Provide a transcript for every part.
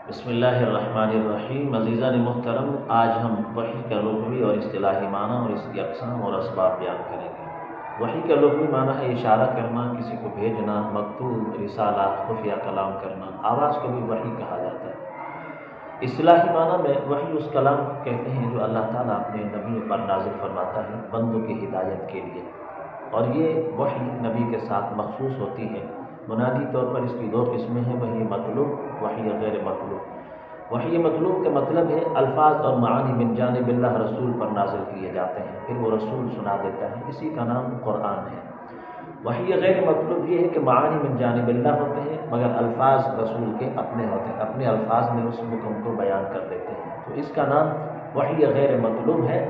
بسم اللہ الرحمن الرحیم۔ عزیزان محترم، آج ہم وحی کا لغوی اور اصطلاحی معنی اور اس کی اقسام اور اسباب بیان کریں گے۔ وحی کا لغوی معنی ہے اشارہ کرنا، کسی کو بھیجنا، مکتوب، رسالہ، خفیہ کلام کرنا۔ آواز کو بھی وحی کہا جاتا ہے۔ اصطلاحی معنی میں وحی اس کلام کو کہتے ہیں جو اللہ تعالیٰ اپنے نبی پر نازل فرماتا ہے بندوں کی ہدایت کے لیے، اور یہ وحی نبی کے ساتھ مخصوص ہوتی ہے۔ بنیادی طور پر اس کی دو قسمیں ہیں، وحی مطلوب، وحی غیر مطلوب۔ وحی مطلوب کا مطلب ہے الفاظ اور معانی من جانب اللہ رسول پر نازل کیے جاتے ہیں، پھر وہ رسول سنا دیتا ہے، اسی کا نام قرآن ہے۔ وحی غیر مطلوب یہ ہے کہ معانی من جانب اللہ ہوتے ہیں مگر الفاظ رسول کے اپنے ہوتے ہیں، اپنے الفاظ میں اس حکم کو بیان کر دیتے ہیں، تو اس کا نام وحی غیر مطلوب ہے،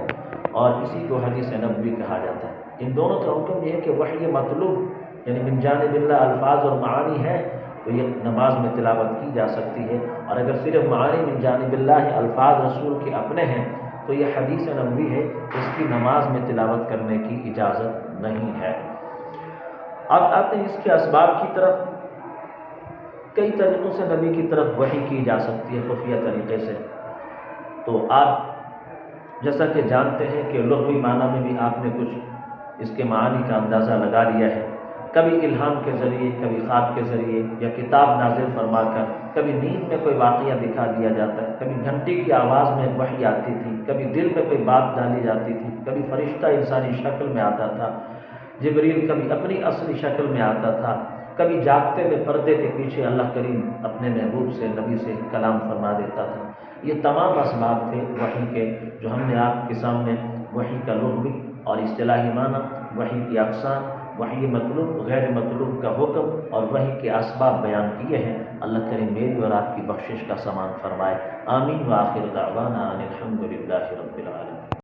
اور اسی کو حدیث نبوی کہا جاتا ہے۔ ان دونوں کا حکم یہ ہے کہ وحی مطلوب یعنی من جانب اللہ الفاظ اور معانی ہے تو یہ نماز میں تلاوت کی جا سکتی ہے، اور اگر صرف معانی من جانب اللہ ہے، الفاظ رسول کے اپنے ہیں، تو یہ حدیث نبوی ہے، اس کی نماز میں تلاوت کرنے کی اجازت نہیں ہے۔ اب آتے ہیں اس کے اسباب کی طرف۔ کئی طریقوں سے نبی کی طرف وحی کی جا سکتی ہے، خفیہ طریقے سے۔ تو آپ جیسا کہ جانتے ہیں کہ لغوی معنی میں بھی آپ نے کچھ اس کے معانی کا اندازہ لگا لیا ہے۔ کبھی الہام کے ذریعے، کبھی خواب کے ذریعے، یا کتاب نازل فرما کر، کبھی نیند میں کوئی واقعہ دکھا دیا جاتا ہے، کبھی گھنٹی کی آواز میں وحی آتی تھی، کبھی دل میں کوئی بات ڈالی جاتی تھی، کبھی فرشتہ انسانی شکل میں آتا تھا، جبریل کبھی اپنی اصلی شکل میں آتا تھا، کبھی جاگتے ہوئے پردے کے پیچھے اللہ کریم اپنے محبوب سے، نبی سے کلام فرما دیتا تھا۔ یہ تمام اسباب تھے وحی کے، جو ہم نے آپ کے سامنے وحی کا لغوی اور اصطلاحی معنی، وحی کی اقسام، وحی مطلوب، غیر مطلوب کا حکم اور وحی کے اسباب بیان کیے ہیں۔ اللہ کریم میری اور آپ کی بخشش کا سامان فرمائے۔ آمین۔ وآخر دعوانا ان الحمد للہ رب العالمین۔